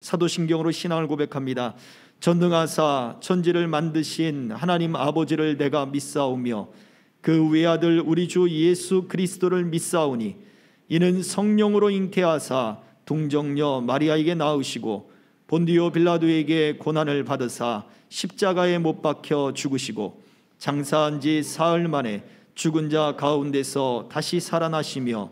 사도신경으로 신앙을 고백합니다. 전능하사 천지를 만드신 하나님 아버지를 내가 믿사오며 그 외아들 우리 주 예수 그리스도를 믿사오니 이는 성령으로 잉태하사 동정녀 마리아에게 낳으시고 본디오 빌라도에게 고난을 받으사 십자가에 못 박혀 죽으시고 장사한 지 사흘 만에 죽은 자 가운데서 다시 살아나시며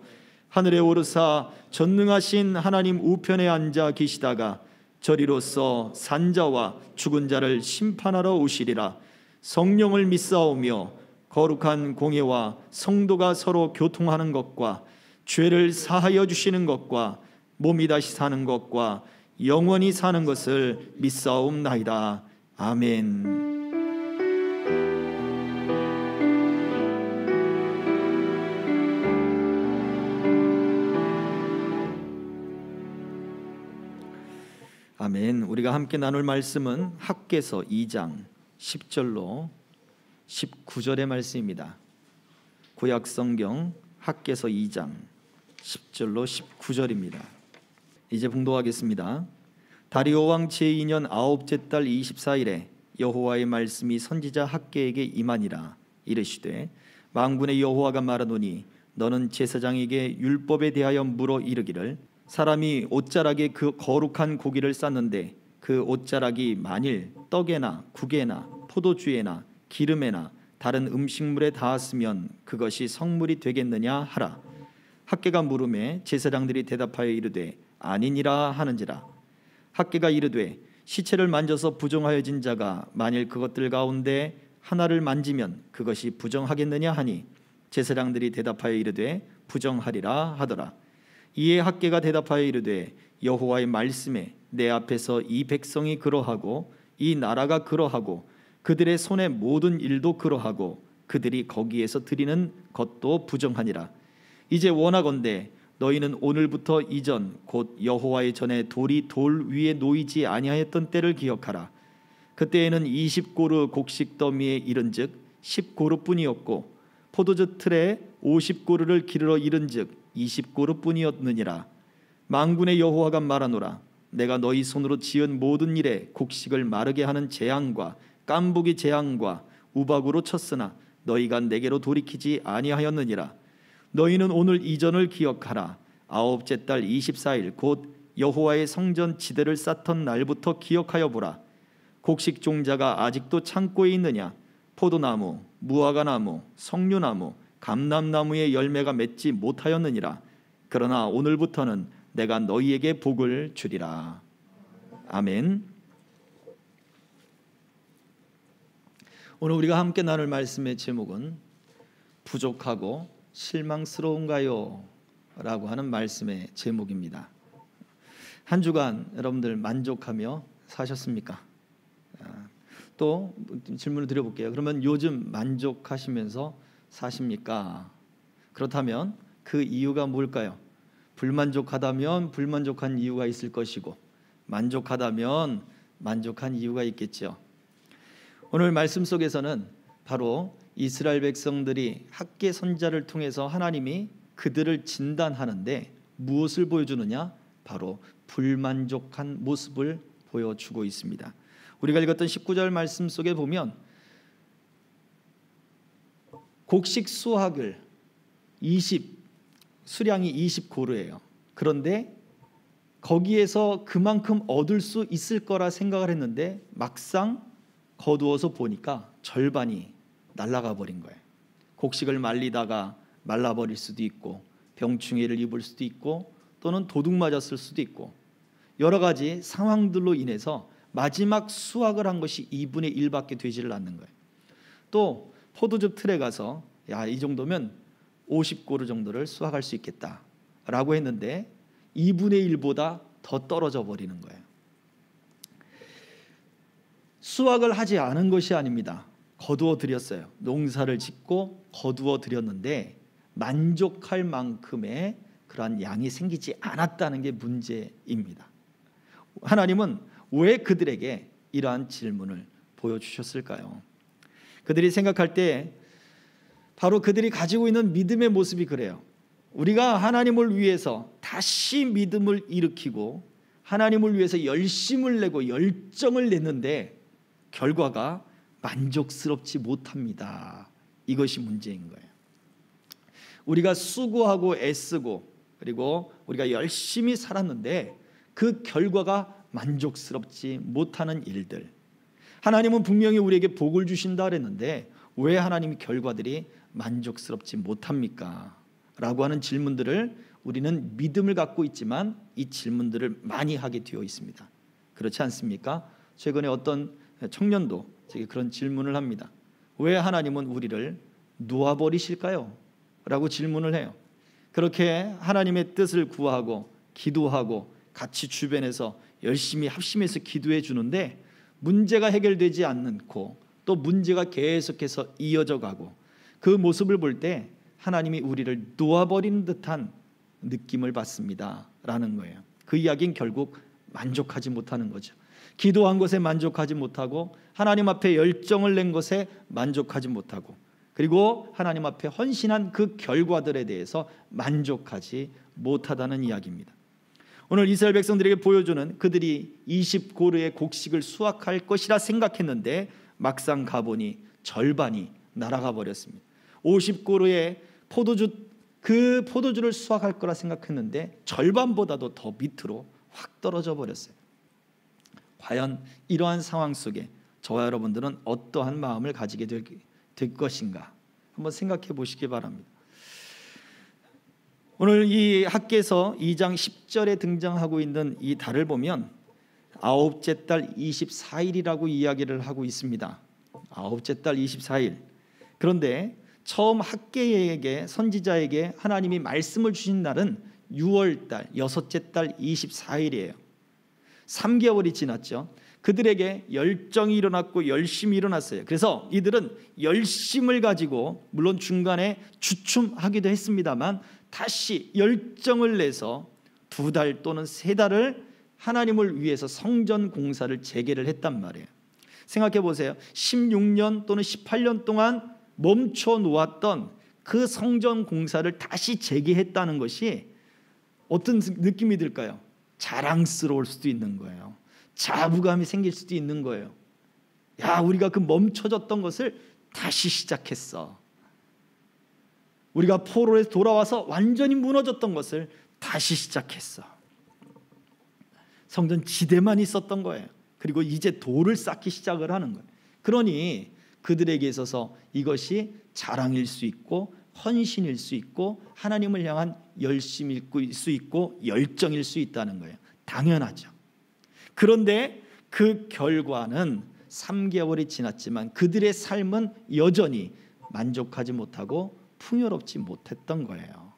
하늘에 오르사 전능하신 하나님 우편에 앉아 계시다가 저리로서 산자와 죽은 자를 심판하러 오시리라. 성령을 믿사오며 거룩한 공예와 성도가 서로 교통하는 것과 죄를 사하여 주시는 것과 몸이 다시 사는 것과 영원히 사는 것을 믿사옵나이다. 아멘. 아멘. 우리가 함께 나눌 말씀은 학개서 2장 10절로 19절의 말씀입니다. 구약성경 학개서 2장 10절로 19절입니다. 이제 봉독하겠습니다. 다리오 왕 제2년 아홉째 달 24일에 여호와의 말씀이 선지자 학개에게 임하니라. 이르시되 만군의 여호와가 말하노니 너는 제사장에게 율법에 대하여 물어 이르기를 사람이 옷자락에 그 거룩한 고기를 쌌는데 그 옷자락이 만일 떡에나 국에나 포도주에나 기름에나 다른 음식물에 닿았으면 그것이 성물이 되겠느냐 하라. 학개가 물음에 제사장들이 대답하여 이르되 아니니라 하는지라. 학개가 이르되 시체를 만져서 부정하여진 자가 만일 그것들 가운데 하나를 만지면 그것이 부정하겠느냐 하니 제사장들이 대답하여 이르되 부정하리라 하더라. 이에 학개가 대답하여 이르되 여호와의 말씀에 내 앞에서 이 백성이 그러하고 이 나라가 그러하고 그들의 손의 모든 일도 그러하고 그들이 거기에서 드리는 것도 부정하니라. 이제 원하건대 너희는 오늘부터 이전 곧 여호와의 전에 돌이 돌 위에 놓이지 아니하였던 때를 기억하라. 그때에는 20고루 곡식 더미에 이른즉 10고루뿐이었고 포도주 틀에 50고루를 기르러 이른즉 20고루뿐이었느니라. 만군의 여호와가 말하노라. 내가 너희 손으로 지은 모든 일에 곡식을 마르게 하는 재앙과 깐부기 재앙과 우박으로 쳤으나 너희가 내게로 돌이키지 아니하였느니라. 너희는 오늘 이전을 기억하라. 아홉째 달 24일 곧 여호와의 성전 지대를 쌓던 날부터 기억하여 보라. 곡식 종자가 아직도 창고에 있느냐? 포도나무, 무화과나무, 석류나무, 감람나무의 열매가 맺지 못하였느니라. 그러나 오늘부터는 내가 너희에게 복을 주리라. 아멘. 오늘 우리가 함께 나눌 말씀의 제목은 부족하고 실망스러운가요? 라고 하는 말씀의 제목입니다. 한 주간 여러분들 만족하며 사셨습니까? 또 질문을 드려볼게요. 그러면 요즘 만족하시면서 사십니까? 그렇다면 그 이유가 뭘까요? 불만족하다면 불만족한 이유가 있을 것이고 만족하다면 만족한 이유가 있겠죠. 오늘 말씀 속에서는 바로 이스라엘 백성들이 학개 선지자를 통해서 하나님이 그들을 진단하는데 무엇을 보여주느냐? 바로 불만족한 모습을 보여주고 있습니다. 우리가 읽었던 19절 말씀 속에 보면 곡식 수확을 수량이 20고루예요. 그런데 거기에서 그만큼 얻을 수 있을 거라 생각을 했는데 막상 거두어서 보니까 절반이 날아가 버린 거예요. 곡식을 말리다가 말라버릴 수도 있고 병충해를 입을 수도 있고 또는 도둑 맞았을 수도 있고 여러 가지 상황들로 인해서 마지막 수확을 한 것이 2분의 1밖에 되지를 않는 거예요. 또 포도즙 틀에 가서 이 정도면 50고루 정도를 수확할 수 있겠다라고 했는데 2분의 1보다 더 떨어져 버리는 거예요. 수확을 하지 않은 것이 아닙니다. 거두어 드렸어요. 농사를 짓고 거두어 드렸는데 만족할 만큼의 그러한 양이 생기지 않았다는 게 문제입니다. 하나님은 왜 그들에게 이러한 질문을 보여주셨을까요? 그들이 생각할 때 바로 그들이 가지고 있는 믿음의 모습이 그래요. 우리가 하나님을 위해서 다시 믿음을 일으키고 하나님을 위해서 열심을 내고 열정을 냈는데 결과가 만족스럽지 못합니다. 이것이 문제인 거예요. 우리가 수고하고 애쓰고 그리고 우리가 열심히 살았는데 그 결과가 만족스럽지 못하는 일들, 하나님은 분명히 우리에게 복을 주신다 그랬는데 왜 하나님의 결과들이 만족스럽지 못합니까? 라고 하는 질문들을 우리는 믿음을 갖고 있지만 이 질문들을 많이 하게 되어 있습니다. 그렇지 않습니까? 최근에 어떤 청년도 제게 그런 질문을 합니다. 왜 하나님은 우리를 놓아버리실까요? 라고 질문을 해요. 그렇게 하나님의 뜻을 구하고 기도하고 같이 주변에서 열심히 합심해서 기도해 주는데 문제가 해결되지 않고 또 문제가 계속해서 이어져 가고 그 모습을 볼 때 하나님이 우리를 놓아버리는 듯한 느낌을 받습니다 라는 거예요. 그 이야기는 결국 만족하지 못하는 거죠. 기도한 것에 만족하지 못하고 하나님 앞에 열정을 낸 것에 만족하지 못하고 그리고 하나님 앞에 헌신한 그 결과들에 대해서 만족하지 못하다는 이야기입니다. 오늘 이스라엘 백성들에게 보여주는 그들이 20고르의 곡식을 수확할 것이라 생각했는데 막상 가보니 절반이 날아가 버렸습니다. 50고르의 포도주를 수확할 거라 생각했는데 절반보다도 더 밑으로 확 떨어져 버렸어요. 과연 이러한 상황 속에 저와 여러분들은 어떠한 마음을 가지게 될 것인가 한번 생각해 보시기 바랍니다. 오늘 이 학개서 2장 10절에 등장하고 있는 이 달을 보면 아홉째 달 24일이라고 이야기를 하고 있습니다. 아홉째 달 24일. 그런데 처음 학개에게 선지자에게 하나님이 말씀을 주신 날은 6월 달 여섯째 달 24일이에요. 3개월이 지났죠. 그들에게 열정이 일어났고 열심이 일어났어요. 그래서 이들은 열심을 가지고 물론 중간에 주춤하기도 했습니다만 다시 열정을 내서 2달 또는 3달을 하나님을 위해서 성전 공사를 재개를 했단 말이에요. 생각해 보세요. 16년 또는 18년 동안 멈춰 놓았던 그 성전 공사를 다시 재개했다는 것이 어떤 느낌이 들까요? 자랑스러울 수도 있는 거예요. 자부감이 생길 수도 있는 거예요. 야, 우리가 그 멈춰졌던 것을 다시 시작했어. 우리가 포로에서 돌아와서 완전히 무너졌던 것을 다시 시작했어. 성전 지대만 있었던 거예요. 그리고 이제 돌을 쌓기 시작을 하는 거예요. 그러니 그들에게 있어서 이것이 자랑일 수 있고 헌신일 수 있고 하나님을 향한 열심일 수 있고 열정일 수 있다는 거예요. 당연하죠. 그런데 그 결과는 3개월이 지났지만 그들의 삶은 여전히 만족하지 못하고 풍요롭지 못했던 거예요.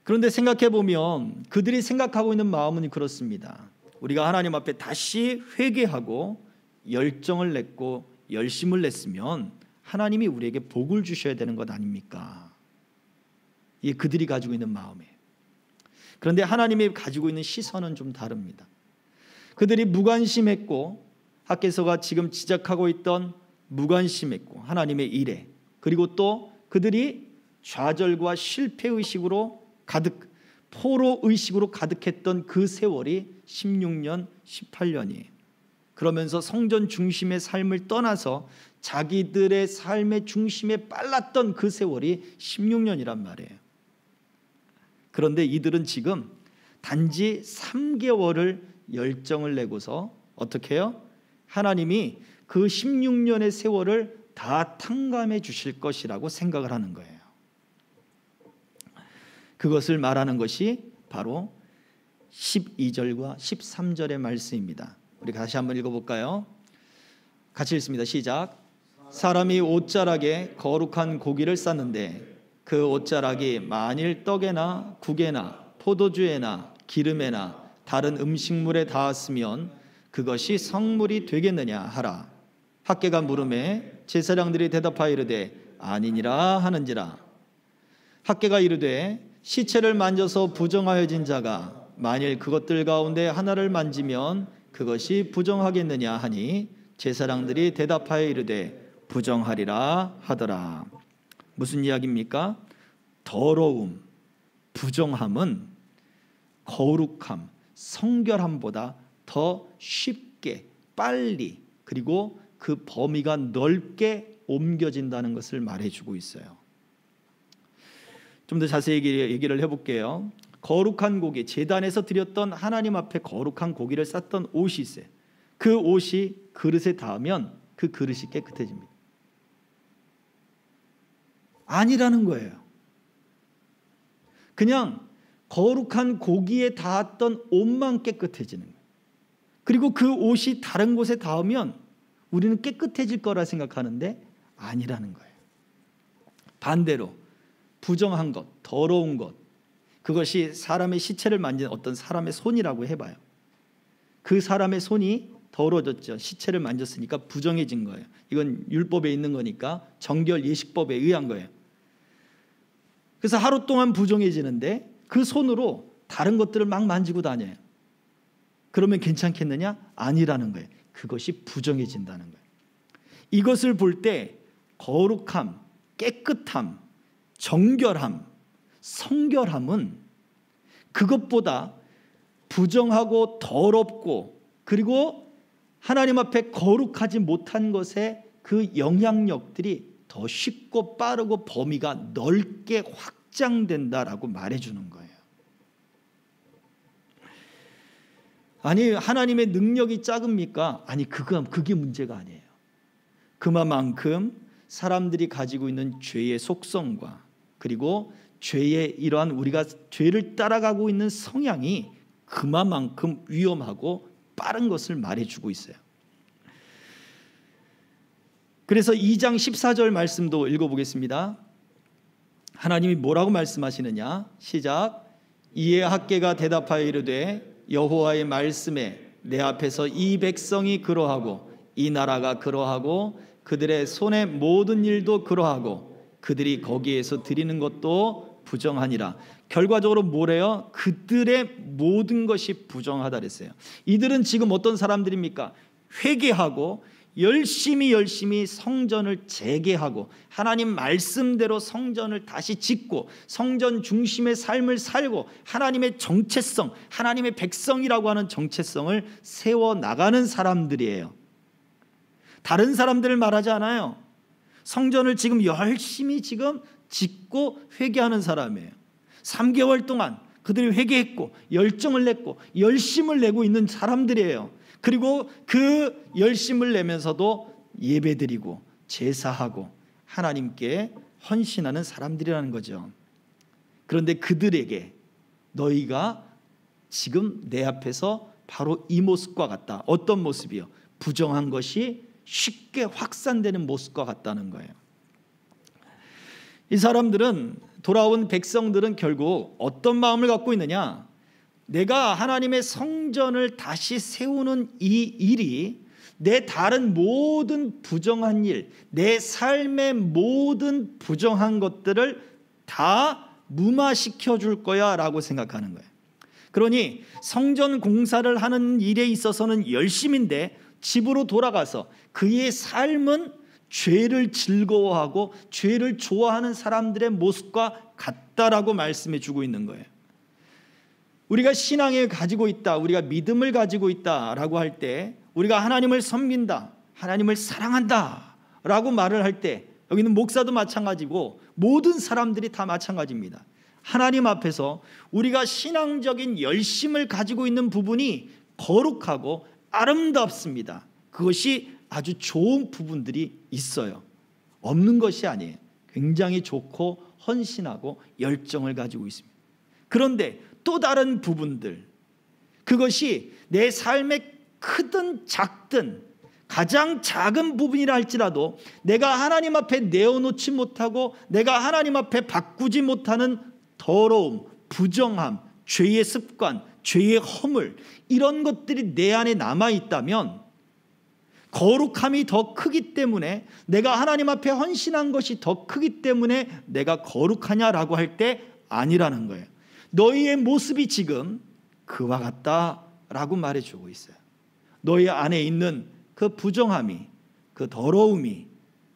그런데 생각해 보면 그들이 생각하고 있는 마음은 그렇습니다. 우리가 하나님 앞에 다시 회개하고 열정을 냈고 열심을 냈으면 하나님이 우리에게 복을 주셔야 되는 것 아닙니까? 이게 그들이 가지고 있는 마음이에요. 그런데 하나님이 가지고 있는 시선은 좀 다릅니다. 그들이 무관심했고 학개서가 지금 지적하고 있던 무관심했고 하나님의 일에 그리고 또 그들이 좌절과 실패의식으로 포로의식으로 가득했던 그 세월이 16년, 18년이에요. 그러면서 성전 중심의 삶을 떠나서 자기들의 삶의 중심에 빨랐던 그 세월이 16년이란 말이에요. 그런데 이들은 지금 단지 3개월을 열정을 내고서 어떻게 해요? 하나님이 그 16년의 세월을 다 탕감해 주실 것이라고 생각을 하는 거예요. 그것을 말하는 것이 바로 12절과 13절의 말씀입니다. 우리 다시 한번 읽어볼까요? 같이 읽습니다. 시작. 사람이 옷자락에 거룩한 고기를 쌌는데 그 옷자락이 만일 떡에나 국에나 포도주에나 기름에나 다른 음식물에 닿았으면 그것이 성물이 되겠느냐 하라. 학개가 물음에 제사장들이 대답하여 이르되 아니니라 하는지라. 학개가 이르되 시체를 만져서 부정하여진 자가 만일 그것들 가운데 하나를 만지면 그것이 부정하겠느냐 하니 제사장들이 대답하여 이르되 부정하리라 하더라. 무슨 이야기입니까? 더러움, 부정함은 거룩함, 성결함보다 더 쉽게, 빨리, 그리고 그 범위가 넓게 옮겨진다는 것을 말해주고 있어요. 좀 더 자세히 얘기를 해볼게요. 거룩한 고기, 제단에서 드렸던 하나님 앞에 거룩한 고기를 쌌던 옷이 있어요. 그 옷이 그릇에 닿으면 그 그릇이 깨끗해집니다. 아니라는 거예요. 그냥 거룩한 고기에 닿았던 옷만 깨끗해지는 거예요. 그리고 그 옷이 다른 곳에 닿으면 우리는 깨끗해질 거라 생각하는데 아니라는 거예요. 반대로 부정한 것, 더러운 것, 그것이 사람의 시체를 만진 어떤 사람의 손이라고 해봐요. 그 사람의 손이 더러워졌죠. 시체를 만졌으니까 부정해진 거예요. 이건 율법에 있는 거니까 정결 예식법에 의한 거예요. 그래서 하루 동안 부정해지는데 그 손으로 다른 것들을 막 만지고 다녀요. 그러면 괜찮겠느냐? 아니라는 거예요. 그것이 부정해진다는 거예요. 이것을 볼 때 거룩함, 깨끗함, 정결함, 성결함은 그것보다 부정하고 더럽고 그리고 하나님 앞에 거룩하지 못한 것에 그 영향력들이 더 쉽고 빠르고 범위가 넓게 확장된다라고 말해주는 거예요. 아니, 하나님의 능력이 작습니까? 아니, 그게 문제가 아니에요. 그만큼 사람들이 가지고 있는 죄의 속성과 그리고 죄의 이러한 우리가 죄를 따라가고 있는 성향이 그만큼 위험하고 빠른 것을 말해주고 있어요. 그래서 2장 14절 말씀도 읽어보겠습니다. 하나님이 뭐라고 말씀하시느냐? 시작. 이에 학개가 대답하여 이르되 여호와의 말씀에 내 앞에서 이 백성이 그러하고 이 나라가 그러하고 그들의 손의 모든 일도 그러하고 그들이 거기에서 드리는 것도 부정하니라. 결과적으로 뭐래요? 그들의 모든 것이 부정하다 그랬어요. 이들은 지금 어떤 사람들입니까? 회개하고 열심히 성전을 재개하고 하나님 말씀대로 성전을 다시 짓고 성전 중심의 삶을 살고 하나님의 정체성, 하나님의 백성이라고 하는 정체성을 세워나가는 사람들이에요. 다른 사람들을 말하지 않아요. 성전을 지금 열심히 짓고 회개하는 사람이에요. 3개월 동안 그들이 회개했고 열정을 냈고 열심을 내고 있는 사람들이에요. 그리고 그 열심을 내면서도 예배드리고 제사하고 하나님께 헌신하는 사람들이라는 거죠. 그런데 그들에게 너희가 지금 내 앞에서 바로 이 모습과 같다. 어떤 모습이요? 부정한 것이 쉽게 확산되는 모습과 같다는 거예요. 이 사람들은, 돌아온 백성들은 결국 어떤 마음을 갖고 있느냐? 내가 하나님의 성전을 다시 세우는 이 일이 내 다른 모든 부정한 일, 내 삶의 모든 부정한 것들을 다 무마시켜 줄 거야 라고 생각하는 거예요. 그러니 성전 공사를 하는 일에 있어서는 열심인데 집으로 돌아가서 그의 삶은 죄를 즐거워하고 죄를 좋아하는 사람들의 모습과 같다라고 말씀해 주고 있는 거예요. 우리가 신앙을 가지고 있다, 우리가 믿음을 가지고 있다라고 할 때, 우리가 하나님을 섬긴다, 하나님을 사랑한다 라고 말을 할 때, 여기는 목사도 마찬가지고 모든 사람들이 다 마찬가지입니다. 하나님 앞에서 우리가 신앙적인 열심을 가지고 있는 부분이 거룩하고 아름답습니다. 그것이 아주 좋은 부분들이 있어요. 없는 것이 아니에요. 굉장히 좋고 헌신하고 열정을 가지고 있습니다. 그런데 또 다른 부분들, 그것이 내 삶에 크든 작든 가장 작은 부분이라 할지라도 내가 하나님 앞에 내어놓지 못하고 내가 하나님 앞에 바꾸지 못하는 더러움, 부정함, 죄의 습관, 죄의 허물, 이런 것들이 내 안에 남아있다면 거룩함이 더 크기 때문에, 내가 하나님 앞에 헌신한 것이 더 크기 때문에 내가 거룩하냐라고 할 때 아니라는 거예요. 너희의 모습이 지금 그와 같다라고 말해주고 있어요. 너희 안에 있는 그 부정함이, 그 더러움이,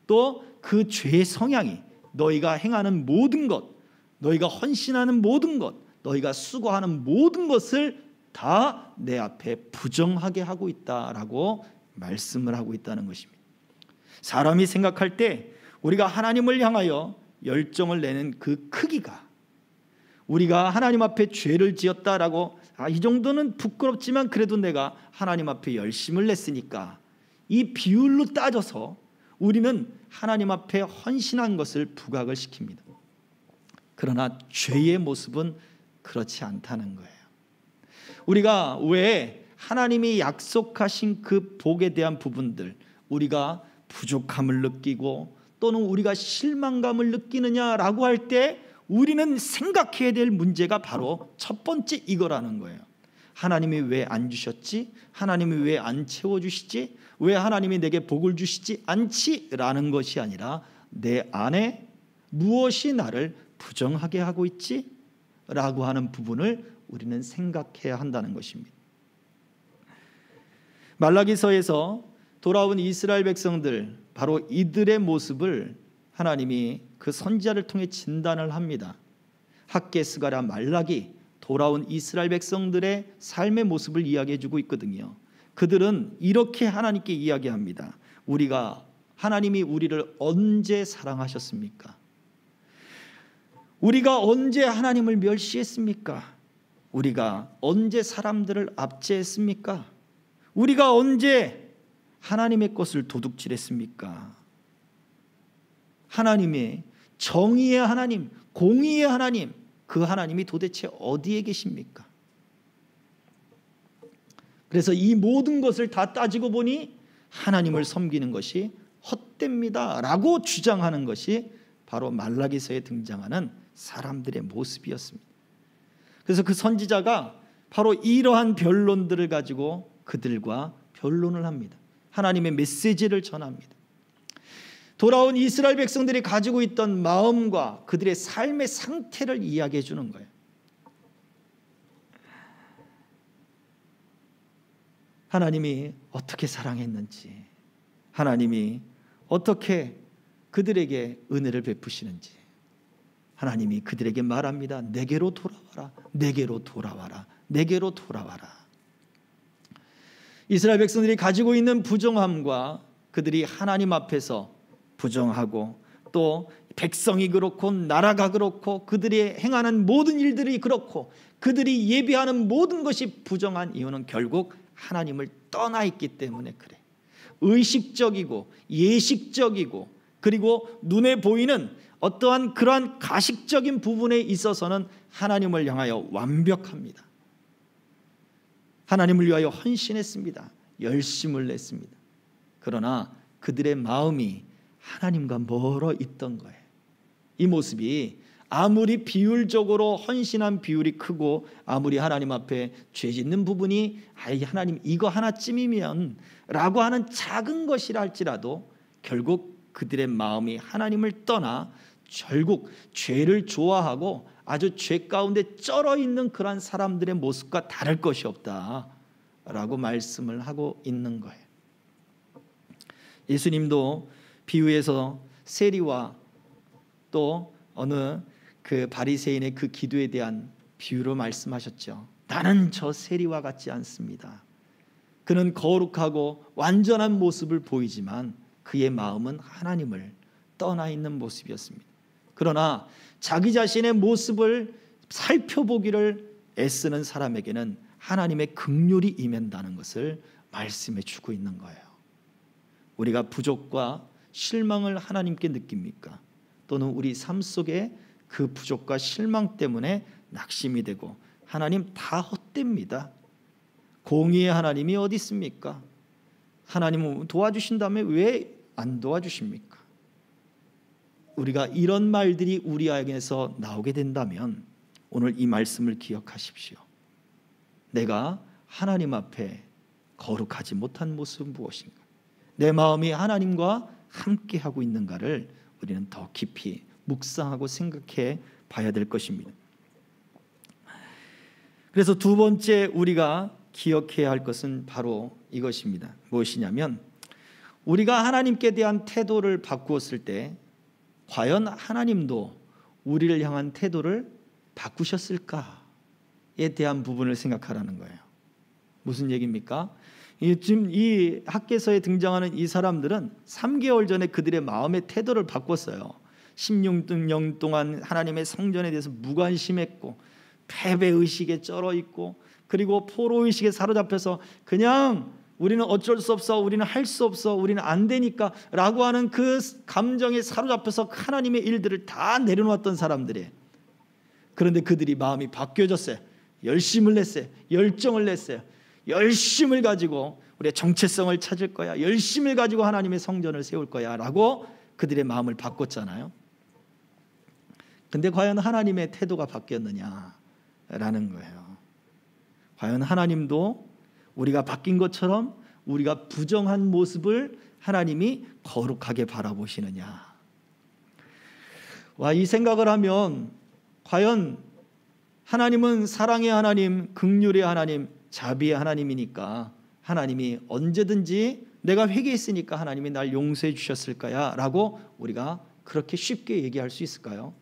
또 그 죄의 성향이, 너희가 행하는 모든 것, 너희가 헌신하는 모든 것, 너희가 수고하는 모든 것을 다 내 앞에 부정하게 하고 있다라고 말씀을 하고 있다는 것입니다. 사람이 생각할 때 우리가 하나님을 향하여 열정을 내는 그 크기가, 우리가 하나님 앞에 죄를 지었다라고 이 정도는 부끄럽지만 그래도 내가 하나님 앞에 열심을 냈으니까, 이 비율로 따져서 우리는 하나님 앞에 헌신한 것을 부각을 시킵니다. 그러나 죄의 모습은 그렇지 않다는 거예요. 우리가 왜 하나님이 약속하신 그 복에 대한 부분들, 우리가 부족함을 느끼고 또는 우리가 실망감을 느끼느냐라고 할 때 우리는 생각해야 될 문제가 바로 첫 번째 이거라는 거예요. 하나님이 왜 안 주셨지? 하나님이 왜 안 채워주시지? 왜 하나님이 내게 복을 주시지 않지? 라는 것이 아니라 내 안에 무엇이 나를 부정하게 하고 있지? 라고 하는 부분을 우리는 생각해야 한다는 것입니다. 말라기서에서 돌아온 이스라엘 백성들, 바로 이들의 모습을 하나님이 그 선지자를 통해 진단을 합니다. 학개, 스가랴, 말라기, 돌아온 이스라엘 백성들의 삶의 모습을 이야기해 주고 있거든요. 그들은 이렇게 하나님께 이야기합니다. 하나님이 우리를 언제 사랑하셨습니까? 우리가 언제 하나님을 멸시했습니까? 우리가 언제 사람들을 압제했습니까? 우리가 언제 하나님의 것을 도둑질했습니까? 하나님의 정의의 하나님, 공의의 하나님, 그 하나님이 도대체 어디에 계십니까? 그래서 이 모든 것을 다 따지고 보니 하나님을 섬기는 것이 헛됩니다 라고 주장하는 것이 바로 말라기서에 등장하는 사람들의 모습이었습니다. 그래서 그 선지자가 바로 이러한 변론들을 가지고 그들과 변론을 합니다. 하나님의 메시지를 전합니다. 돌아온 이스라엘 백성들이 가지고 있던 마음과 그들의 삶의 상태를 이야기해 주는 거예요. 하나님이 어떻게 사랑했는지, 하나님이 어떻게 그들에게 은혜를 베푸시는지, 하나님이 그들에게 말합니다. 내게로 돌아와라, 내게로 돌아와라, 내게로 돌아와라. 이스라엘 백성들이 가지고 있는 부정함과 그들이 하나님 앞에서 부정하고 또 백성이 그렇고 나라가 그렇고 그들이 행하는 모든 일들이 그렇고 그들이 예비하는 모든 것이 부정한 이유는 결국 하나님을 떠나 있기 때문에 그래. 의식적이고 예식적이고 그리고 눈에 보이는 어떠한 그러한 가식적인 부분에 있어서는 하나님을 향하여 완벽합니다. 하나님을 위하여 헌신했습니다. 열심을 냈습니다. 그러나 그들의 마음이 하나님과 멀어 있던 거예요. 이 모습이 아무리 비율적으로 헌신한 비율이 크고 아무리 하나님 앞에 죄 짓는 부분이 하나님 이거 하나쯤이면 라고 하는 작은 것이라 할지라도 결국 그들의 마음이 하나님을 떠나 결국 죄를 좋아하고 아주 죄 가운데 쩔어 있는 그런 사람들의 모습과 다를 것이 없다라고 말씀을 하고 있는 거예요. 예수님도 비유에서 세리와 또 어느 그 바리새인의 그 기도에 대한 비유로 말씀하셨죠. 나는 저 세리와 같지 않습니다. 그는 거룩하고 완전한 모습을 보이지만 그의 마음은 하나님을 떠나 있는 모습이었습니다. 그러나 자기 자신의 모습을 살펴보기를 애쓰는 사람에게는 하나님의 긍휼이 임한다는 것을 말씀해 주고 있는 거예요. 우리가 부족과 실망을 하나님께 느낍니까? 또는 우리 삶 속에 그 부족과 실망 때문에 낙심이 되고 하나님 다 헛됩니다. 공의의 하나님이 어디 있습니까? 하나님은 도와주신다면 왜 안 도와주십니까? 우리가 이런 말들이 우리 안에서 나오게 된다면 오늘 이 말씀을 기억하십시오. 내가 하나님 앞에 거룩하지 못한 모습은 무엇인가? 내 마음이 하나님과 함께하고 있는가를 우리는 더 깊이 묵상하고 생각해 봐야 될 것입니다. 그래서 두 번째 우리가 기억해야 할 것은 바로 이것입니다. 무엇이냐면 우리가 하나님께 대한 태도를 바꾸었을 때 과연 하나님도 우리를 향한 태도를 바꾸셨을까? 대한 부분을 생각하라는 거예요. 무슨 얘기입니까? 지금 이 학개서에 등장하는 이 사람들은 3개월 전에 그들의 마음의 태도를 바꿨어요. 16년 동안 하나님의 성전에 대해서 무관심했고 패배의식에 쩔어있고 그리고 포로의식에 사로잡혀서 그냥 우리는 어쩔 수 없어, 우리는 할 수 없어, 우리는 안 되니까 라고 하는 그 감정에 사로잡혀서 하나님의 일들을 다 내려놓았던 사람들이에요. 그런데 그들이 마음이 바뀌어졌어요. 열심을 냈어요. 열정을 냈어요. 열심을 가지고 우리의 정체성을 찾을 거야, 열심을 가지고 하나님의 성전을 세울 거야 라고 그들의 마음을 바꿨잖아요. 근데 과연 하나님의 태도가 바뀌었느냐라는 거예요. 과연 하나님도 우리가 바뀐 것처럼 우리가 부정한 모습을 하나님이 거룩하게 바라보시느냐. 이 생각을 하면 과연 하나님은 사랑의 하나님, 긍휼의 하나님, 자비의 하나님이니까 하나님이 언제든지 내가 회개했으니까 하나님이 날 용서해 주셨을 거야 라고 우리가 그렇게 쉽게 얘기할 수 있을까요?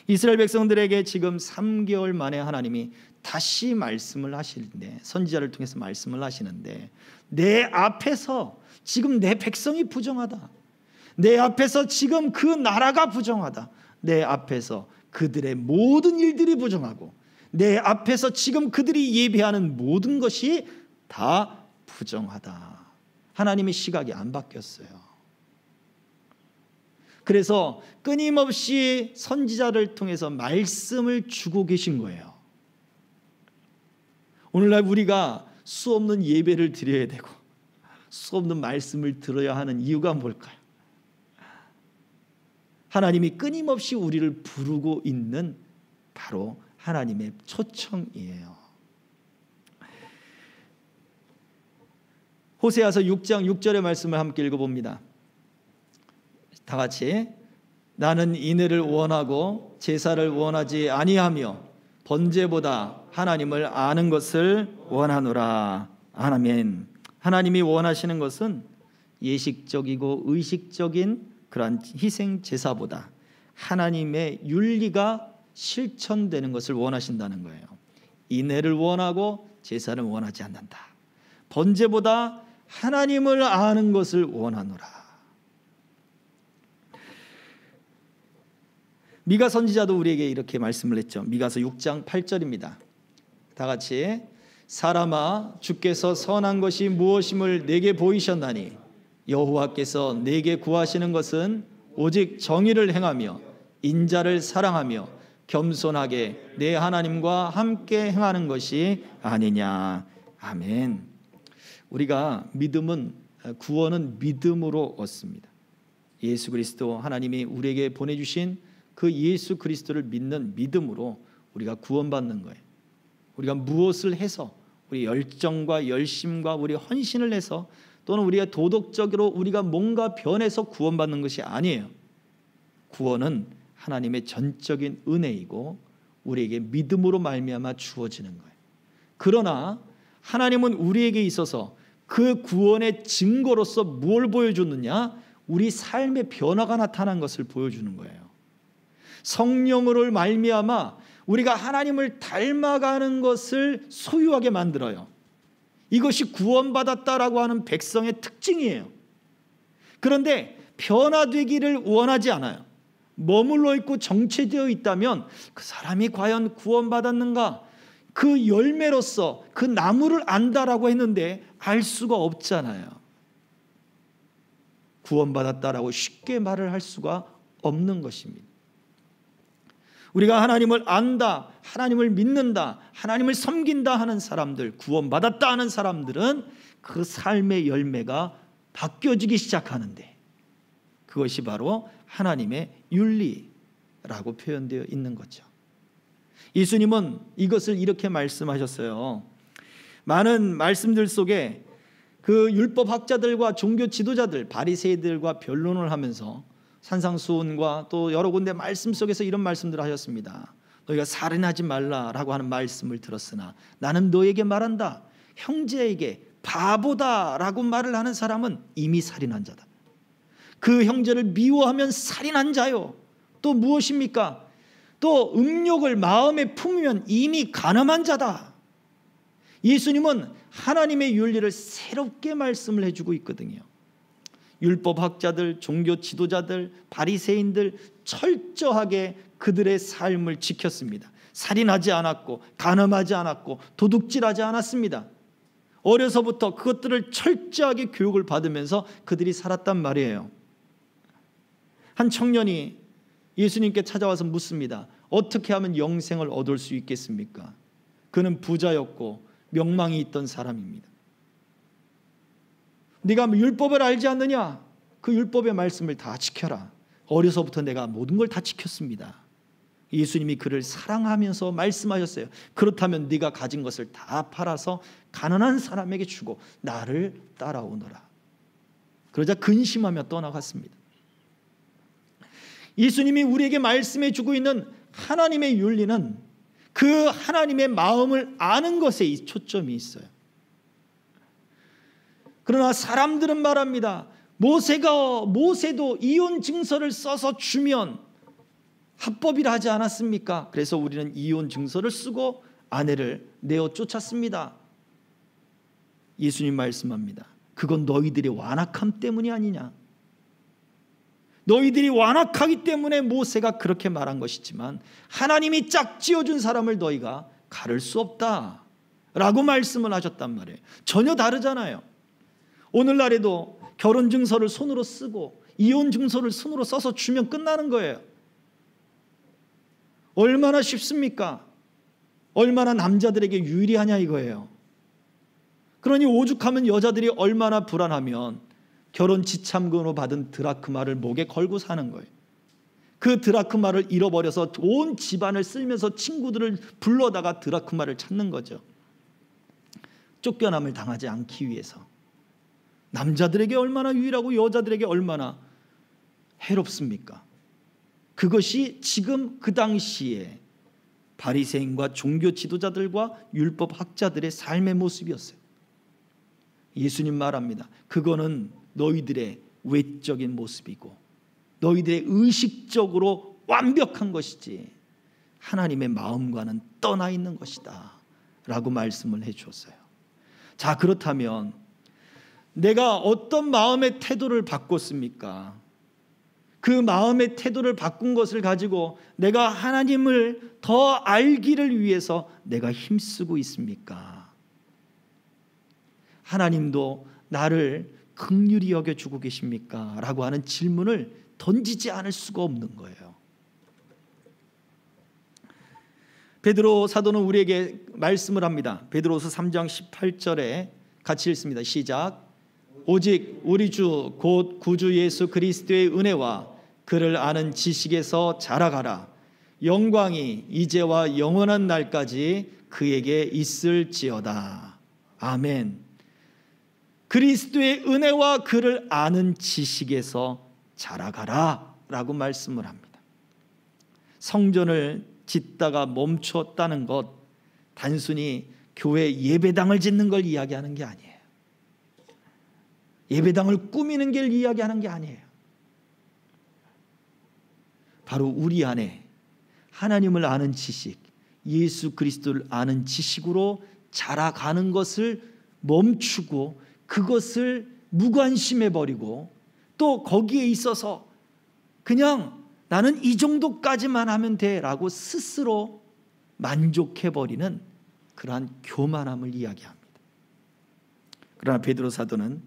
이스라엘 백성들에게 지금 3개월 만에 하나님이 다시 말씀을 하시는데, 선지자를 통해서 말씀을 하시는데, 내 앞에서 지금 내 백성이 부정하다, 내 앞에서 지금 그 나라가 부정하다, 내 앞에서 그들의 모든 일들이 부정하고 내 앞에서 지금 그들이 예배하는 모든 것이 다 부정하다. 하나님의 시각이 안 바뀌었어요. 그래서 끊임없이 선지자를 통해서 말씀을 주고 계신 거예요. 오늘날 우리가 수없는 예배를 드려야 되고 수없는 말씀을 들어야 하는 이유가 뭘까요? 하나님이 끊임없이 우리를 부르고 있는 바로 하나님의 초청이에요. 호세아서 6장 6절의 말씀을 함께 읽어봅니다. 다 같이. 나는 인애를 원하고 제사를 원하지 아니하며 번제보다 하나님을 아는 것을 원하노라. 아멘. 하나님이 원하시는 것은 예식적이고 의식적인 그러한 희생 제사보다 하나님의 윤리가 실천되는 것을 원하신다는 거예요. 인애를 원하고 제사를 원하지 않는다. 번제보다 하나님을 아는 것을 원하노라. 미가 선지자도 우리에게 이렇게 말씀을 했죠. 미가서 6장 8절입니다. 다 같이. 사람아, 주께서 선한 것이 무엇임을 내게 보이셨나니 여호와께서 내게 구하시는 것은 오직 정의를 행하며 인자를 사랑하며 겸손하게 내 하나님과 함께 행하는 것이 아니냐. 아멘. 우리가 구원은 믿음으로 얻습니다. 예수 그리스도, 하나님이 우리에게 보내주신 그 예수 그리스도를 믿는 믿음으로 우리가 구원받는 거예요. 우리가 무엇을 해서, 우리 열정과 열심과 우리 헌신을 해서, 또는 우리가 도덕적으로 우리가 뭔가 변해서 구원받는 것이 아니에요. 구원은 하나님의 전적인 은혜이고 우리에게 믿음으로 말미암아 주어지는 거예요. 그러나 하나님은 우리에게 있어서 그 구원의 증거로서 뭘 보여줬느냐? 우리 삶의 변화가 나타난 것을 보여주는 거예요. 성령으로 말미암아 우리가 하나님을 닮아가는 것을 소유하게 만들어요. 이것이 구원받았다라고 하는 백성의 특징이에요. 그런데 변화되기를 원하지 않아요. 머물러 있고 정체되어 있다면 그 사람이 과연 구원받았는가? 그 열매로서 그 나무를 안다라고 했는데 알 수가 없잖아요. 구원받았다라고 쉽게 말을 할 수가 없는 것입니다. 우리가 하나님을 안다, 하나님을 믿는다, 하나님을 섬긴다 하는 사람들, 구원받았다 하는 사람들은 그 삶의 열매가 바뀌어지기 시작하는데, 그것이 바로 하나님의 윤리라고 표현되어 있는 거죠. 예수님은 이것을 이렇게 말씀하셨어요. 많은 말씀들 속에 그 율법학자들과 종교 지도자들, 바리새이들과 변론을 하면서 산상수훈과 또 여러 군데 말씀 속에서 이런 말씀들을 하셨습니다. 너희가 살인하지 말라라고 하는 말씀을 들었으나 나는 너에게 말한다. 형제에게 바보다라고 말을 하는 사람은 이미 살인한 자다. 그 형제를 미워하면 살인한 자요. 또 무엇입니까? 또 음욕을 마음에 품으면 이미 가늠한 자다. 예수님은 하나님의 윤리를 새롭게 말씀을 해주고 있거든요. 율법학자들, 종교 지도자들, 바리새인들 철저하게 그들의 삶을 지켰습니다. 살인하지 않았고 간음하지 않았고 도둑질하지 않았습니다. 어려서부터 그것들을 철저하게 교육을 받으면서 그들이 살았단 말이에요. 한 청년이 예수님께 찾아와서 묻습니다. 어떻게 하면 영생을 얻을 수 있겠습니까? 그는 부자였고 명망이 있던 사람입니다. 네가 율법을 알지 않느냐? 그 율법의 말씀을 다 지켜라. 어려서부터 내가 모든 걸 다 지켰습니다. 예수님이 그를 사랑하면서 말씀하셨어요. 그렇다면 네가 가진 것을 다 팔아서 가난한 사람에게 주고 나를 따라오너라. 그러자 근심하며 떠나갔습니다. 예수님이 우리에게 말씀해 주고 있는 하나님의 윤리는 그 하나님의 마음을 아는 것에 초점이 있어요. 그러나 사람들은 말합니다. 모세도 이혼 증서를 써서 주면 합법이라 하지 않았습니까? 그래서 우리는 이혼 증서를 쓰고 아내를 내어 쫓았습니다. 예수님 말씀합니다. 그건 너희들의 완악함 때문이 아니냐. 너희들이 완악하기 때문에 모세가 그렇게 말한 것이지만 하나님이 짝지어준 사람을 너희가 가를 수 없다 라고 말씀을 하셨단 말이에요. 전혀 다르잖아요. 오늘날에도 결혼증서를 손으로 쓰고 이혼증서를 손으로 써서 주면 끝나는 거예요. 얼마나 쉽습니까? 얼마나 남자들에게 유리하냐 이거예요. 그러니 오죽하면 여자들이 얼마나 불안하면 결혼 지참금으로 받은 드라크마를 목에 걸고 사는 거예요. 그 드라크마를 잃어버려서 온 집안을 쓸면서 친구들을 불러다가 드라크마를 찾는 거죠. 쫓겨남을 당하지 않기 위해서. 남자들에게 얼마나 유일하고 여자들에게 얼마나 해롭습니까? 그것이 지금 그 당시에 바리새인과 종교 지도자들과 율법 학자들의 삶의 모습이었어요. 예수님 말합니다. 그거는 너희들의 외적인 모습이고 너희들의 의식적으로 완벽한 것이지 하나님의 마음과는 떠나 있는 것이다 라고 말씀을 해 주었어요. 자, 그렇다면 내가 어떤 마음의 태도를 바꿨습니까? 그 마음의 태도를 바꾼 것을 가지고 내가 하나님을 더 알기를 위해서 내가 힘쓰고 있습니까? 하나님도 나를 긍휼히 여겨주고 계십니까? 라고 하는 질문을 던지지 않을 수가 없는 거예요. 베드로 사도는 우리에게 말씀을 합니다. 베드로서 3장 18절에 같이 읽습니다. 시작. 오직 우리 주 곧 구주 예수 그리스도의 은혜와 그를 아는 지식에서 자라가라. 영광이 이제와 영원한 날까지 그에게 있을지어다. 아멘. 그리스도의 은혜와 그를 아는 지식에서 자라가라 라고 말씀을 합니다. 성전을 짓다가 멈췄다는 것 단순히 교회 예배당을 짓는 걸 이야기하는 게 아니에요. 예배당을 꾸미는 걸 이야기하는 게 아니에요. 바로 우리 안에 하나님을 아는 지식, 예수 그리스도를 아는 지식으로 자라가는 것을 멈추고 그것을 무관심해 버리고 또 거기에 있어서 그냥 나는 이 정도까지만 하면 돼라고 스스로 만족해 버리는 그러한 교만함을 이야기합니다. 그러나 베드로 사도는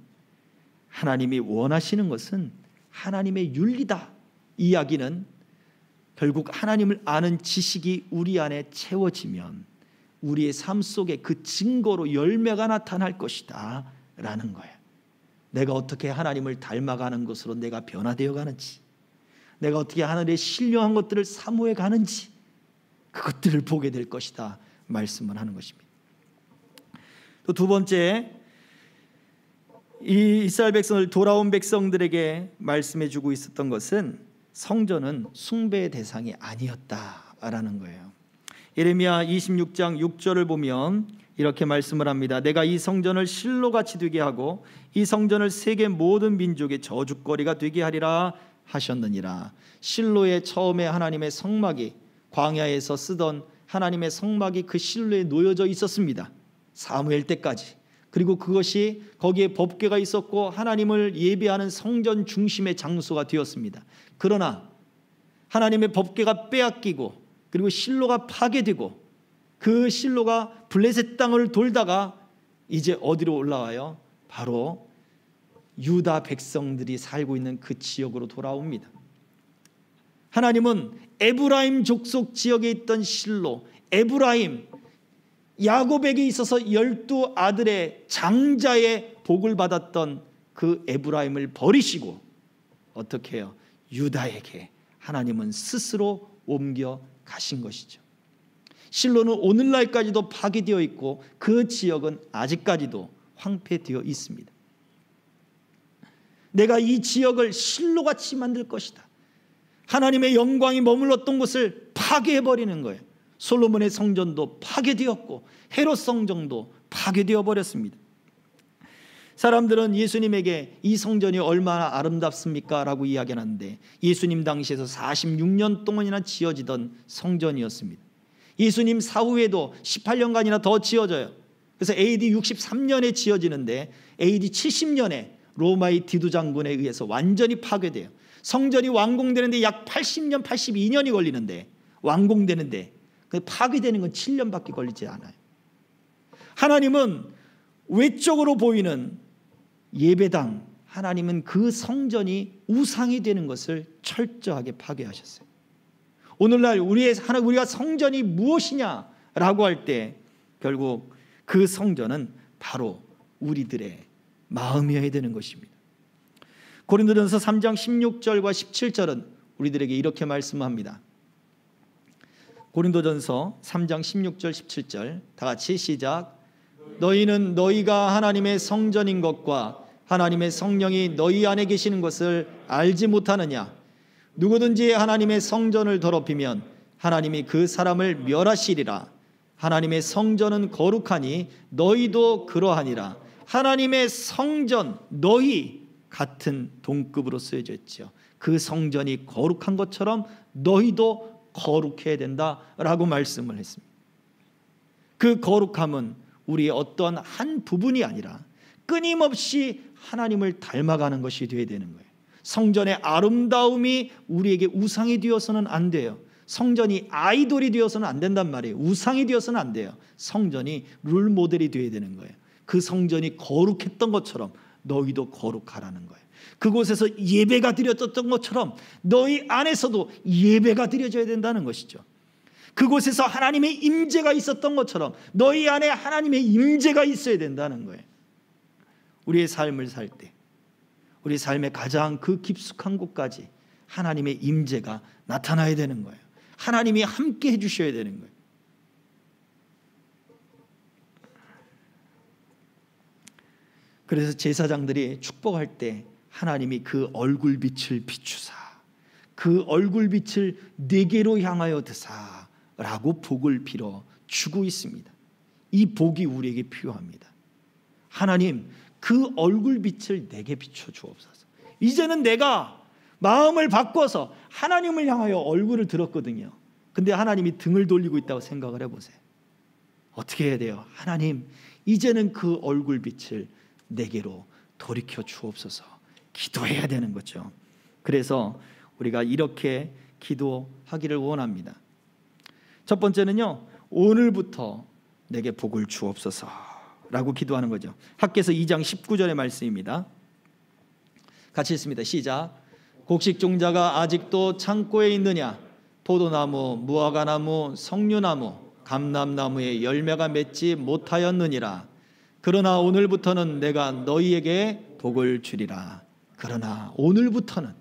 하나님이 원하시는 것은 하나님의 윤리다. 이야기는 결국 하나님을 아는 지식이 우리 안에 채워지면 우리의 삶 속에 그 증거로 열매가 나타날 것이다 라는 거예요. 내가 어떻게 하나님을 닮아가는 것으로 내가 변화되어 가는지, 내가 어떻게 하늘의 신령한 것들을 사모해 가는지 그것들을 보게 될 것이다 말씀을 하는 것입니다. 또 두 번째, 이 이스라엘 백성을 돌아온 백성들에게 말씀해 주고 있었던 것은 성전은 숭배의 대상이 아니었다라는 거예요. 예레미야 26장 6절을 보면 이렇게 말씀을 합니다. 내가 이 성전을 실로같이 되게 하고 이 성전을 세계 모든 민족의 저주거리가 되게 하리라 하셨느니라. 실로의 처음에 하나님의 성막이 광야에서 쓰던 하나님의 성막이 그 실로에 놓여져 있었습니다. 사무엘 때까지. 그리고 그것이 거기에 법궤가 있었고 하나님을 예배하는 성전 중심의 장소가 되었습니다. 그러나 하나님의 법궤가 빼앗기고 그리고 실로가 파괴되고 그 실로가 블레셋 땅을 돌다가 이제 어디로 올라와요? 바로 유다 백성들이 살고 있는 그 지역으로 돌아옵니다. 하나님은 에브라임 족속 지역에 있던 실로, 에브라임, 야곱에게 있어서 12 아들의 장자의 복을 받았던 그 에브라임을 버리시고 어떻게 해요? 유다에게 하나님은 스스로 옮겨 가신 것이죠. 실로는 오늘날까지도 파괴되어 있고 그 지역은 아직까지도 황폐되어 있습니다. 내가 이 지역을 실로같이 만들 것이다. 하나님의 영광이 머물렀던 곳을 파괴해버리는 거예요. 솔로몬의 성전도 파괴되었고 헤롯 성전도 파괴되어 버렸습니다. 사람들은 예수님에게 이 성전이 얼마나 아름답습니까? 라고 이야기하는데 예수님 당시에서 46년 동안이나 지어지던 성전이었습니다. 예수님 사후에도 18년간이나 더 지어져요. 그래서 AD 63년에 지어지는데 AD 70년에 로마의 디두 장군에 의해서 완전히 파괴돼요. 성전이 완공되는데 약 80년, 82년이 걸리는데 완공되는데 파괴되는 건 7년밖에 걸리지 않아요. 하나님은 외적으로 보이는 예배당, 하나님은 그 성전이 우상이 되는 것을 철저하게 파괴하셨어요. 오늘날 우리가 성전이 무엇이냐라고 할 때 결국 그 성전은 바로 우리들의 마음이어야 되는 것입니다. 고린도전서 3장 16절과 17절은 우리들에게 이렇게 말씀합니다. 고린도전서 3장 16절 17절 다 같이 시작. 너희는 너희가 하나님의 성전인 것과 하나님의 성령이 너희 안에 계시는 것을 알지 못하느냐? 누구든지 하나님의 성전을 더럽히면 하나님이 그 사람을 멸하시리라. 하나님의 성전은 거룩하니 너희도 그러하니라. 하나님의 성전, 너희 같은 동급으로 쓰여져 있죠. 그 성전이 거룩한 것처럼 너희도 거룩해야 된다라고 말씀을 했습니다. 그 거룩함은 우리의 어떤 한 부분이 아니라 끊임없이 하나님을 닮아가는 것이 되어야 되는 거예요. 성전의 아름다움이 우리에게 우상이 되어서는 안 돼요. 성전이 아이돌이 되어서는 안 된단 말이에요. 우상이 되어서는 안 돼요. 성전이 룰 모델이 되어야 되는 거예요. 그 성전이 거룩했던 것처럼 너희도 거룩하라는 거예요. 그곳에서 예배가 드려졌던 것처럼 너희 안에서도 예배가 드려져야 된다는 것이죠. 그곳에서 하나님의 임재가 있었던 것처럼 너희 안에 하나님의 임재가 있어야 된다는 거예요. 우리의 삶을 살 때 우리 삶의 가장 그 깊숙한 곳까지 하나님의 임재가 나타나야 되는 거예요. 하나님이 함께 해주셔야 되는 거예요. 그래서 제사장들이 축복할 때 하나님이 그 얼굴빛을 비추사 그 얼굴빛을 네게로 향하여 드사라고 복을 빌어 주고 있습니다. 이 복이 우리에게 필요합니다. 하나님 그 얼굴빛을 내게 비춰 주옵소서. 이제는 내가 마음을 바꿔서 하나님을 향하여 얼굴을 들었거든요. 근데 하나님이 등을 돌리고 있다고 생각을 해보세요. 어떻게 해야 돼요? 하나님 이제는 그 얼굴빛을 내게로 돌이켜 주옵소서. 기도해야 되는 거죠. 그래서 우리가 이렇게 기도하기를 원합니다. 첫 번째는요, 오늘부터 내게 복을 주옵소서 라고 기도하는 거죠. 학개서 2장 19절의 말씀입니다. 같이 읽습니다. 시작. 곡식 종자가 아직도 창고에 있느냐? 포도나무, 무화과나무, 석류나무, 감람나무에 열매가 맺지 못하였느니라. 그러나 오늘부터는 내가 너희에게 복을 주리라. 그러나 오늘부터는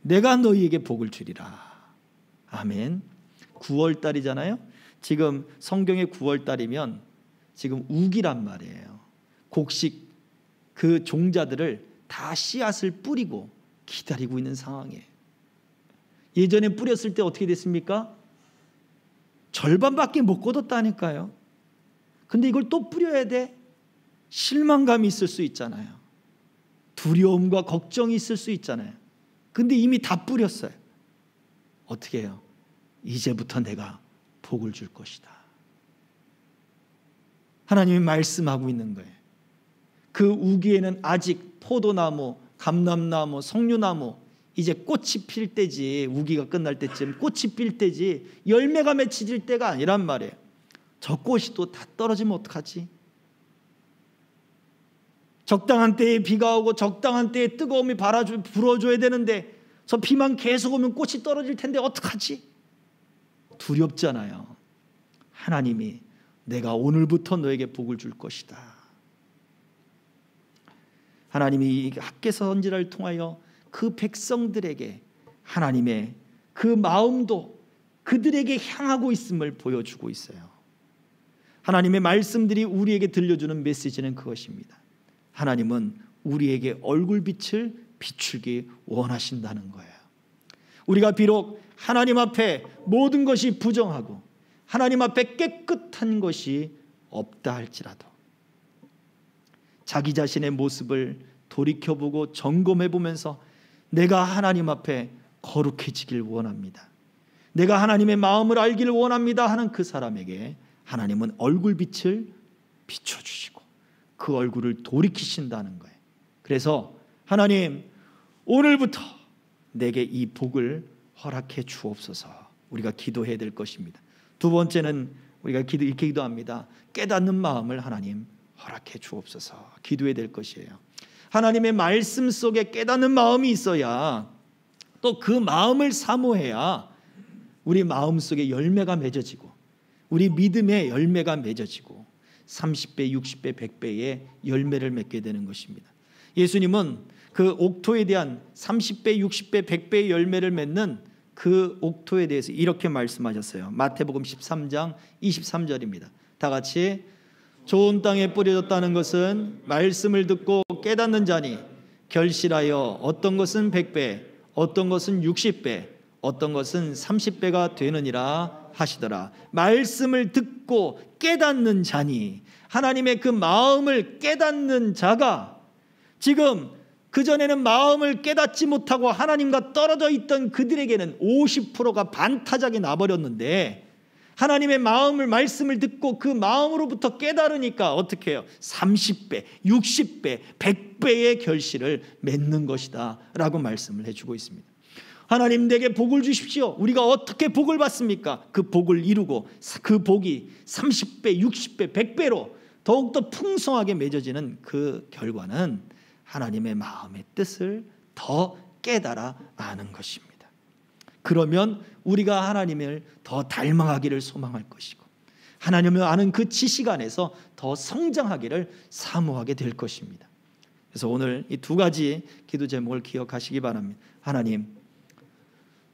내가 너희에게 복을 주리라. 아멘. 9월달이잖아요. 지금 성경의 9월달이면 지금 우기란 말이에요. 곡식 그 종자들을 다 씨앗을 뿌리고 기다리고 있는 상황이에요. 예전에 뿌렸을 때 어떻게 됐습니까? 절반밖에 못 거뒀다니까요. 근데 이걸 또 뿌려야 돼? 실망감이 있을 수 있잖아요. 두려움과 걱정이 있을 수 있잖아요. 근데 이미 다 뿌렸어요. 어떻게 해요? 이제부터 내가 복을 줄 것이다. 하나님이 말씀하고 있는 거예요. 그 우기에는 아직 포도나무, 감람나무, 석류나무 이제 꽃이 필 때지, 우기가 끝날 때쯤 꽃이 필 때지 열매가 맺혀질 때가 아니란 말이에요. 저 꽃이 또 다 떨어지면 어떡하지? 적당한 때에 비가 오고 적당한 때에 뜨거움이 불어줘야 되는데 저 비만 계속 오면 꽃이 떨어질 텐데 어떡하지? 두렵잖아요. 하나님이 내가 오늘부터 너에게 복을 줄 것이다. 하나님이 학개서 선지자를 통하여 그 백성들에게 하나님의 그 마음도 그들에게 향하고 있음을 보여주고 있어요. 하나님의 말씀들이 우리에게 들려주는 메시지는 그것입니다. 하나님은 우리에게 얼굴빛을 비추기 원하신다는 거예요. 우리가 비록 하나님 앞에 모든 것이 부정하고 하나님 앞에 깨끗한 것이 없다 할지라도 자기 자신의 모습을 돌이켜보고 점검해보면서 내가 하나님 앞에 거룩해지길 원합니다, 내가 하나님의 마음을 알기를 원합니다 하는 그 사람에게 하나님은 얼굴빛을 비춰주시고 그 얼굴을 돌이키신다는 거예요. 그래서 하나님, 오늘부터 내게 이 복을 허락해 주옵소서. 우리가 기도해야 될 것입니다. 두 번째는 우리가 이렇게 기도합니다. 깨닫는 마음을 하나님 허락해 주옵소서. 기도해야 될 것이에요. 하나님의 말씀 속에 깨닫는 마음이 있어야, 또 그 마음을 사모해야 우리 마음 속에 열매가 맺어지고 우리 믿음의 열매가 맺어지고 30배, 60배, 100배의 열매를 맺게 되는 것입니다. 예수님은 그 옥토에 대한 30배, 60배, 100배의 열매를 맺는 그 옥토에 대해서 이렇게 말씀하셨어요. 마태복음 13장 23절입니다. 다 같이, 좋은 땅에 뿌려졌다는 것은 말씀을 듣고 깨닫는 자니 결실하여 어떤 것은 100배, 어떤 것은 60배, 어떤 것은 30배가 되느니라 하시더라. 말씀을 듣고 깨닫는 자니, 하나님의 그 마음을 깨닫는 자가, 지금 그전에는 마음을 깨닫지 못하고 하나님과 떨어져 있던 그들에게는 50%가 반타작이 나버렸는데, 하나님의 마음을, 말씀을 듣고 그 마음으로부터 깨달으니까 어떻게 해요? 30배, 60배, 100배의 결실을 맺는 것이다 라고 말씀을 해주고 있습니다. 하나님, 내게 복을 주십시오. 우리가 어떻게 복을 받습니까? 그 복을 이루고 그 복이 30배, 60배, 100배로 더욱더 풍성하게 맺어지는 그 결과는 하나님의 마음의 뜻을 더 깨달아 아는 것입니다. 그러면 우리가 하나님을 더 닮아가기를 소망할 것이고, 하나님을 아는 그 지식 안에서 더 성장하기를 사모하게 될 것입니다. 그래서 오늘 이 두 가지 기도 제목을 기억하시기 바랍니다. 하나님,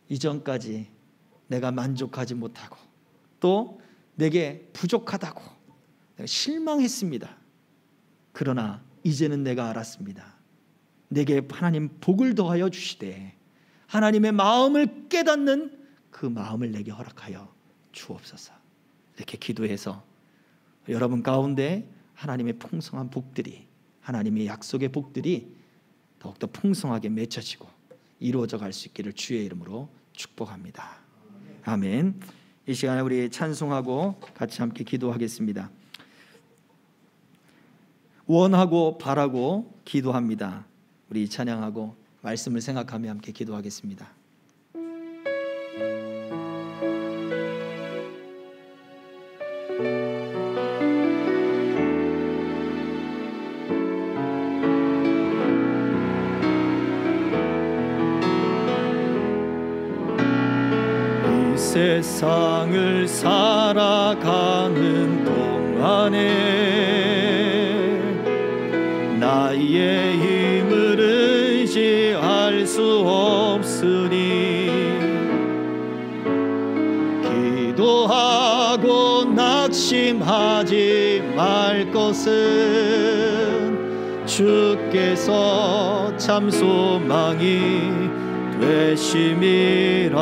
이전까지 내가 만족하지 못하고 또 내게 부족하다고 내가 실망했습니다. 그러나 이제는 내가 알았습니다. 내게 하나님 복을 더하여 주시되 하나님의 마음을 깨닫는 그 마음을 내게 허락하여 주옵소서. 이렇게 기도해서 여러분 가운데 하나님의 풍성한 복들이, 하나님의 약속의 복들이 더욱더 풍성하게 맺혀지고 이루어져 갈 수 있기를 주의 이름으로 축복합니다. 아멘. 이 시간에 우리 찬송하고 같이 함께 기도하겠습니다. 원하고 바라고 기도합니다. 우리 찬양하고 말씀을 생각하며 함께 기도하겠습니다. 세상을 살아가는 동안에 나의 힘을 의지할 수 없으니 기도하고 낙심하지 말 것은 주께서 참 소망이 되심이라.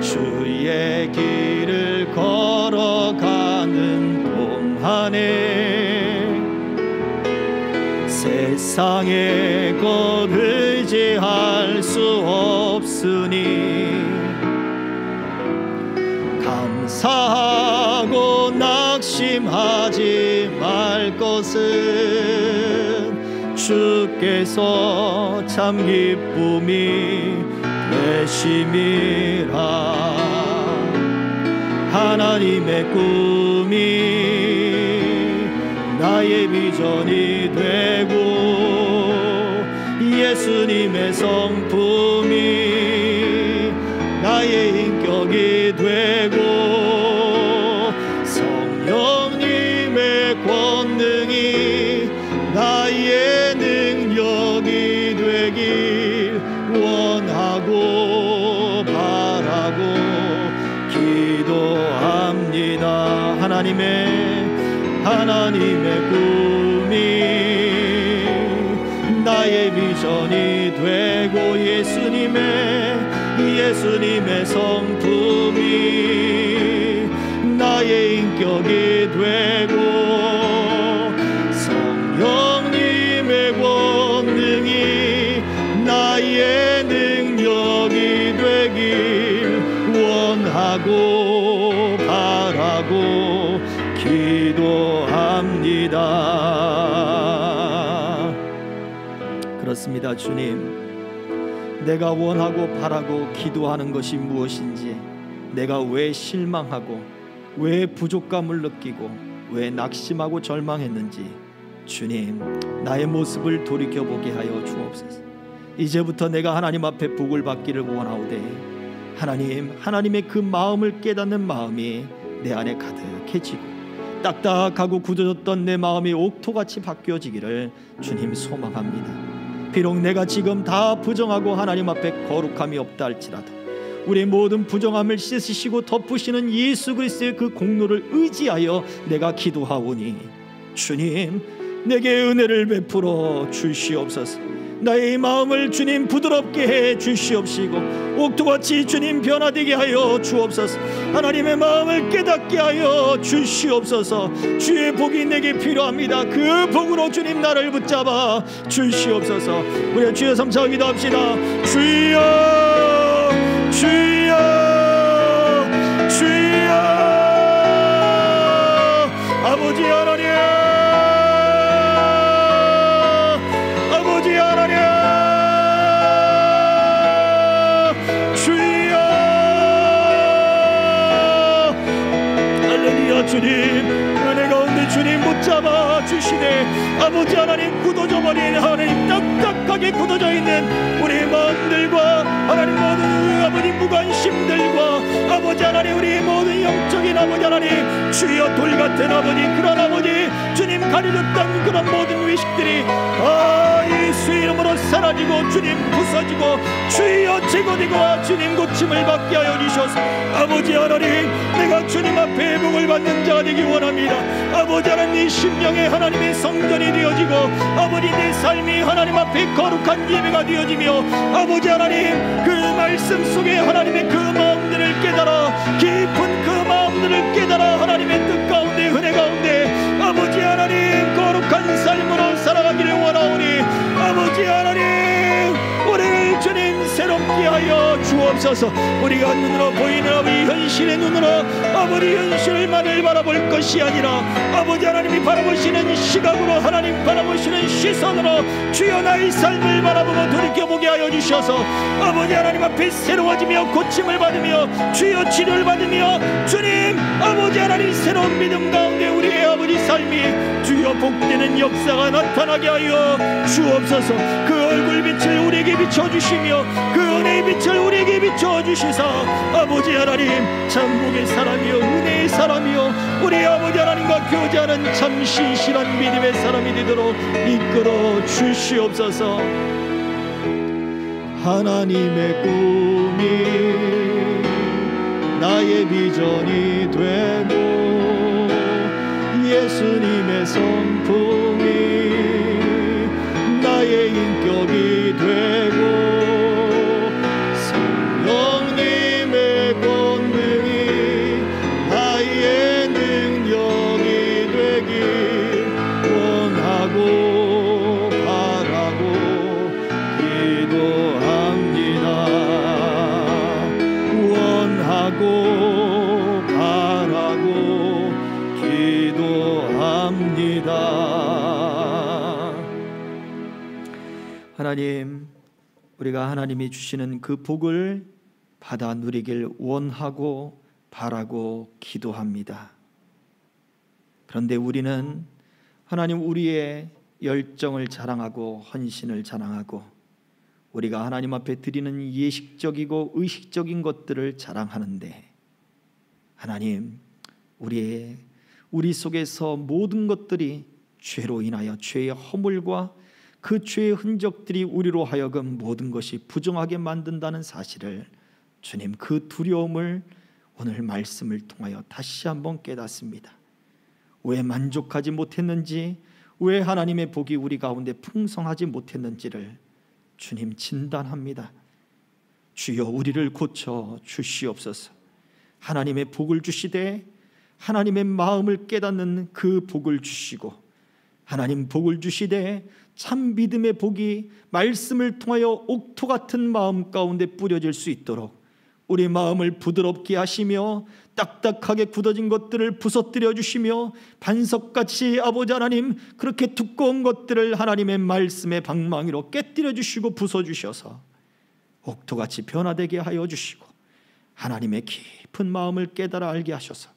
주의 길을 걸어가는 동안에 세상의 것 의지할 수 없으니 있으니 감사하고 낙심하지 말 것은 주께서 참 기쁨이 되심이라. 하나님의 꿈이 나의 비전이 되고 예수님의 성품이 나의 인격이 되고 성령님의 권능이 나의 능력이 되길 원하고 바라고 기도합니다. 하나님의 꿈이 나의 비전이 되고 예수님의 성품이 나의 인격이 되고 성령님의 권능이 나의 능력이 되길 원하고 바라고 기도합니다. 그렇습니다. 주님, 내가 원하고 바라고 기도하는 것이 무엇인지, 내가 왜 실망하고 왜 부족감을 느끼고 왜 낙심하고 절망했는지 주님, 나의 모습을 돌이켜보게 하여 주옵소서. 이제부터 내가 하나님 앞에 복을 받기를 원하오되 하나님의 그 마음을 깨닫는 마음이 내 안에 가득해지고 딱딱하고 굳어졌던 내 마음이 옥토같이 바뀌어지기를 주님 소망합니다. 비록 내가 지금 다 부정하고 하나님 앞에 거룩함이 없다 할지라도 우리의 모든 부정함을 씻으시고 덮으시는 예수 그리스도의 그 공로를 의지하여 내가 기도하오니 주님, 내게 은혜를 베풀어 주시옵소서. 나의 마음을 주님 부드럽게 해 주시옵시고 옥토같이 주님 변화되게 하여 주옵소서. 하나님의 마음을 깨닫게 하여 주시옵소서. 주의 복이 내게 필요합니다. 그 복으로 주님 나를 붙잡아 주시옵소서. 우리 주여 삼창 기도합시다. 주여 주여 주여. 아버지 하나님, 주님, 은혜 가운데 주님 붙잡아 주시네. 아버지 하나님, 굳어져 버린 하나님, 딱딱하게 굳어져 있는 우리 마음들과 하나님 모든 아버지 무관심들과 아버지 하나님 우리 모든 영적인 아버지 하나님 주여 돌같은 아버지, 그런 아버지 주님 가려졌던 그런 모든 의식들이 예수의 이름으로 사라지고 주님 부서지고 주여 제거되고 주님 고침을 받게 하여 주셔서 아버지 하나님, 내가 주님 앞에 복을 받는 자가 되기 원합니다. 아버지 하나님, 이 심령에 하나님의 성전이 되어지고 아버지 내 삶이 하나님 앞에 거룩한 예배가 되어지며 아버지 하나님 그 말씀 속에 하나님의 그 마음들을 깨달아 깊은 그 마음들을 깨달아 하나님의 뜻 가운데 은혜 가운데 아버지 하나님 거룩한 삶으로 살아가기를 원하오니 아버지 하나님 우리를 주님 새롭게 하여 주옵소서. 우리가 눈으로 보이는 아버지 현실의 눈으로 아버지 현실만을 바라볼 것이 아니라 아버지 하나님이 바라보시는 시각으로 하나님 바라보시는 시선으로 주여 나의 삶을 바라보고 돌이켜보게 하여 주셔서 아버지 하나님 앞에 새로워지며 고침을 받으며 주여 치료를 받으며 주님 아버지 하나님 새로운 믿음 가운데 우리의 아버지 삶이 주여 복되는 역사가 나타나게 하여 주옵소서. 그 얼굴빛을 우리에게 비춰주시며 그 은혜의 빛을 우리에게 비춰주시사 아버지 하나님 참복의 사람이요 은혜의 사람이요 우리 아버지 하나님과 교제하는 참 신실한 믿음의 사람이 되도록 이끌어 주시옵소서. 하나님의 꿈이 나의 비전이 되고 예수님의 성품이 나의 인격이 되고 성령님의 권능이 나의 능력이 되길 원하고 바라고 기도합니다. 하나님, 우리가 하나님이 주시는 그 복을 받아 누리길 원하고 바라고 기도합니다. 그런데 우리는 하나님, 우리의 열정을 자랑하고 헌신을 자랑하고 우리가 하나님 앞에 드리는 예식적이고 의식적인 것들을 자랑하는데, 하나님, 우리 속에서 모든 것들이 죄로 인하여 죄의 허물과 그 죄의 흔적들이 우리로 하여금 모든 것이 부정하게 만든다는 사실을, 주님, 그 두려움을 오늘 말씀을 통하여 다시 한번 깨닫습니다. 왜 만족하지 못했는지, 왜 하나님의 복이 우리 가운데 풍성하지 못했는지를 주님 진단합니다. 주여, 우리를 고쳐 주시옵소서. 하나님의 복을 주시되 하나님의 마음을 깨닫는 그 복을 주시고, 하나님 복을 주시되 참 믿음의 복이 말씀을 통하여 옥토 같은 마음 가운데 뿌려질 수 있도록 우리 마음을 부드럽게 하시며 딱딱하게 굳어진 것들을 부서뜨려 주시며, 반석같이 아버지 하나님 그렇게 두꺼운 것들을 하나님의 말씀의 방망이로 깨뜨려 주시고 부숴주셔서 옥토같이 변화되게 하여 주시고, 하나님의 깊은 마음을 깨달아 알게 하셔서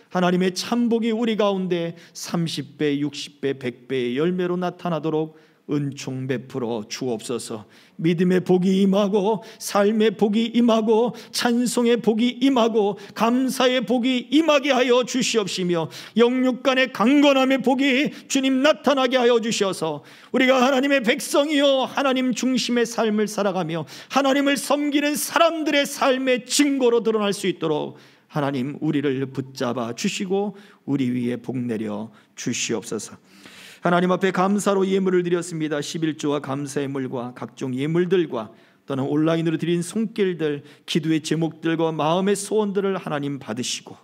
하나님의 참복이 우리 가운데 30배, 60배, 100배의 열매로 나타나도록 은총 베풀어 주옵소서. 믿음의 복이 임하고 삶의 복이 임하고 찬송의 복이 임하고 감사의 복이 임하게 하여 주시옵시며, 영육간의 강건함의 복이 주님 나타나게 하여 주셔서 우리가 하나님의 백성이요 하나님 중심의 삶을 살아가며 하나님을 섬기는 사람들의 삶의 증거로 드러날 수 있도록 하나님, 우리를 붙잡아 주시고 우리 위에 복 내려 주시옵소서. 하나님 앞에 감사로 예물을 드렸습니다. 11조와 감사의 물과 각종 예물들과 또는 온라인으로 드린 손길들, 기도의 제목들과 마음의 소원들을 하나님 받으시고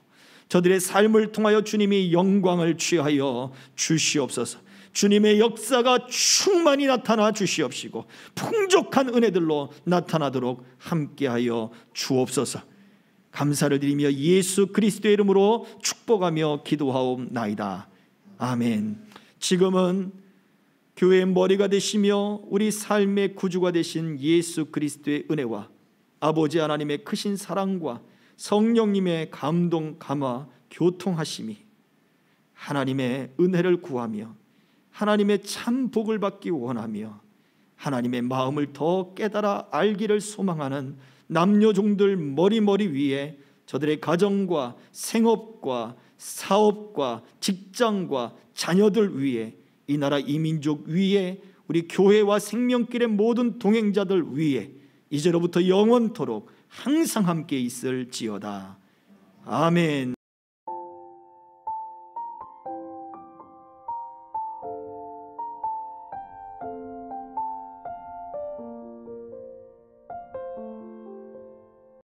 저들의 삶을 통하여 주님이 영광을 취하여 주시옵소서. 주님의 역사가 충만히 나타나 주시옵시고 풍족한 은혜들로 나타나도록 함께하여 주옵소서. 감사를 드리며 예수 그리스도의 이름으로 축복하며 기도하옵나이다. 아멘. 지금은 교회의 머리가 되시며 우리 삶의 구주가 되신 예수 그리스도의 은혜와 아버지 하나님의 크신 사랑과 성령님의 감동, 감화, 교통하심이 하나님의 은혜를 구하며 하나님의 참 복을 받기 원하며 하나님의 마음을 더 깨달아 알기를 소망하는 남녀종들 머리 위에 저들의 가정과 생업과 사업과 직장과 자녀들 위에, 이 나라 이민족 위에, 우리 교회와 생명길의 모든 동행자들 위에 이제로부터 영원토록 항상 함께 있을지어다. 아멘.